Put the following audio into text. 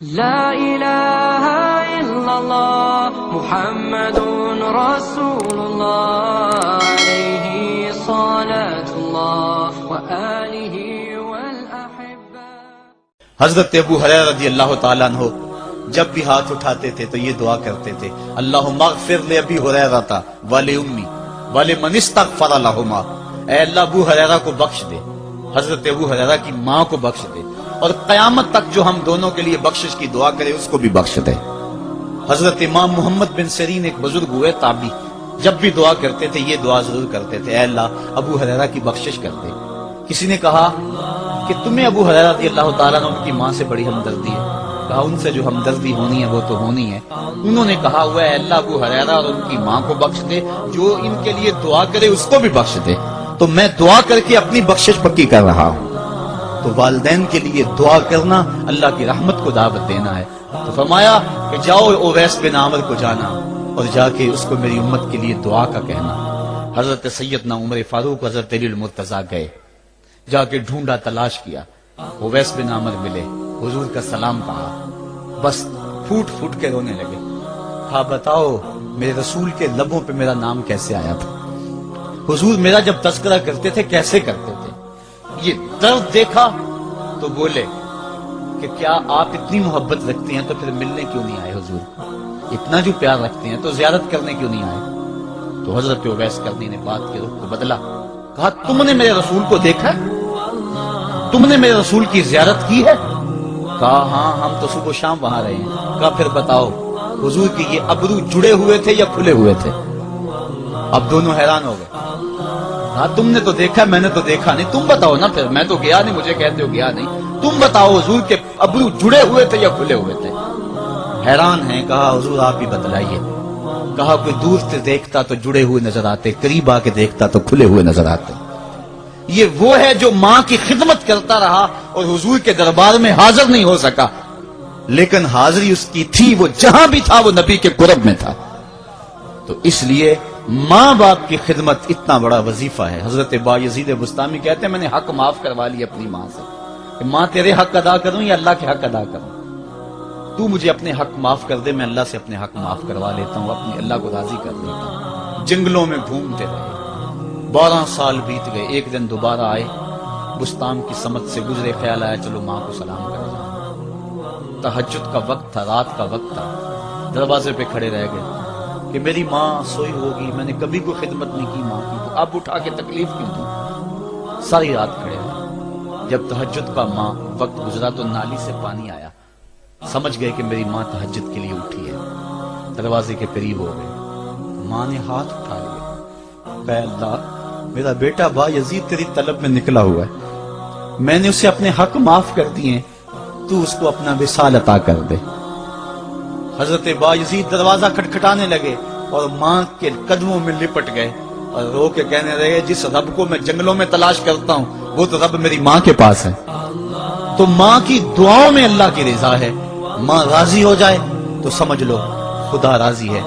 لا الہ الا اللہ محمد رسول اللہ علیہ صلاۃ اللہ وآلہ والاحبہ۔ حضرت ابو ہریرہ رضی اللہ تعالیٰ عنہ جب بھی ہاتھ اٹھاتے تھے تو یہ دعا کرتے تھے، اللہم اغفر لابی ہریرہ ولأمی ولمن استغفر لہما۔ اے اللہ ابو ہریرہ کو بخش دے، حضرت ابو ہریرہ کی ماں کو بخش دے، اور قیامت تک جو ہم دونوں کے لیے بخشش کی دعا کرے اس کو بھی بخش دے۔ حضرت امام محمد بن سیرین ایک بزرگ ہوئے تابعی، جب بھی دعا کرتے تھے یہ دعا ضرور کرتے تھے، اے اللہ ابو ہریرہ کی بخشش کر دے۔ کسی نے کہا کہ تمہیں ابو ہریرہ رضی اللہ تعالیٰ عنہ کی ماں سے بڑی ہمدردی ہے؟ کہا ان سے جو ہمدردی ہونی ہے وہ تو ہونی ہے۔ انہوں نے کہا ہوا ہے اللہ ابو ہریرہ اور ان کی ماں کو بخش دے، جو ان کے لیے دعا کرے اس کو بھی بخش دے۔ تو میں دعا کر کے اپنی بخشش پکی کر رہا ہوں۔ تو والدین کے لیے دعا کرنا اللہ کی رحمت کو دعوت دینا ہے۔ تو فرمایا کہ جاؤ اویس بن عامر کو جانا اور جا کے اس کو میری امت کے لیے دعا کا کہنا۔ حضرت سیدنا عمر فاروق حضرت علی المرتضیٰ گئے، جا کے ڈھونڈا، تلاش کیا، اویس بن عامر ملے، حضور کا سلام کہا، بس پھوٹ پھوٹ کے رونے لگے۔ کہا بتاؤ میرے رسول کے لبوں پہ میرا نام کیسے آیا تھا؟ حضور میرا جب تذکرہ کرتے تھے کیسے کرتے تھے؟ یہ درد دیکھا تو بولے کہ کیا آپ اتنی محبت رکھتے ہیں تو پھر ملنے کیوں نہیں آئے حضور؟ اتنا جو پیار رکھتے ہیں تو زیارت کرنے کیوں نہیں آئے؟ تو حضرت اویس کرنی نے بات کے رخ کو بدلا، کہا تم نے میرے رسول کو دیکھا ہے؟ تم نے میرے رسول کی زیارت کی ہے؟ کہا ہاں ہم تو صبح و شام وہاں رہے ہیں۔ کہا پھر بتاؤ حضور کی یہ ابرو جڑے ہوئے تھے یا کھلے ہوئے تھے؟ اب دونوں حیران ہو گئے۔ ہاں تم نے تو دیکھا، میں نے تو دیکھا نہیں، تم بتاؤ نا، پھر میں تو گیا نہیں، مجھے کہتے ہو گیا نہیں، تم بتاؤ حضور کے ابرو جڑے ہوئے تھے یا کھلے ہوئے تھے؟ حیران ہیں، کہا حضور آپ ہی بتلائیے۔ کہا کوئی دور سے دیکھتا تو جڑے ہوئے نظر آتے، قریب آ کے دیکھتا تو کھلے ہوئے نظر آتے۔ یہ وہ ہے جو ماں کی خدمت کرتا رہا اور حضور کے دربار میں حاضر نہیں ہو سکا، لیکن حاضری اس کی تھی، وہ جہاں بھی تھا وہ نبی کے قرب میں تھا۔ تو اس لیے ماں باپ کی خدمت اتنا بڑا وظیفہ ہے۔ حضرت بایزید بستامی کہتے ہیں میں نے حق معاف کروا لی اپنی ماں سے، کہ ماں تیرے حق ادا کروں یا اللہ کے حق ادا کروں؟ تو مجھے اپنے حق معاف کر دے، میں اللہ سے اپنے حق معاف کروا لیتا ہوں، اپنے اللہ کو راضی کر لیتا ہوں۔ جنگلوں میں گھومتے رہے، 12 سال بیت گئے، ایک دن دوبارہ آئے، بستان کی سمت سے گزرے، خیال آیا چلو ماں کو سلام کر جائیں۔ تہجد کا وقت تھا، رات کا وقت تھا، دروازے پہ کھڑے رہ گئے کہ میری ماں سوئی ہوگی، میں نے کبھی کوئی خدمت نہیں کی ماں کی، تو اب اٹھا کے تکلیف کیوں دوں؟ ساری رات کھڑے رہے۔ جب تہجد کا ماں وقت گزرا تو نالی سے پانی آیا، سمجھ گئے کہ میری ماں تہجد کے لیے اٹھی ہے، دروازے کے قریب ہو گئے۔ ماں نے ہاتھ اٹھا لیا، اے اللہ میرا بیٹا بایزید تیری طلب میں نکلا ہوا ہے، میں نے اسے اپنے حق معاف کر دیے، تو اس کو اپنا وصال عطا کر دے۔ حضرت بایزید دروازہ کھٹکھٹانے لگے اور ماں کے قدموں میں لپٹ گئے اور رو کے کہنے لگے جس رب کو میں جنگلوں میں تلاش کرتا ہوں وہ تو رب میری ماں کے پاس ہے۔ تو ماں کی دعاؤں میں اللہ کی رضا ہے، ماں راضی ہو جائے تو سمجھ لو خدا راضی ہے۔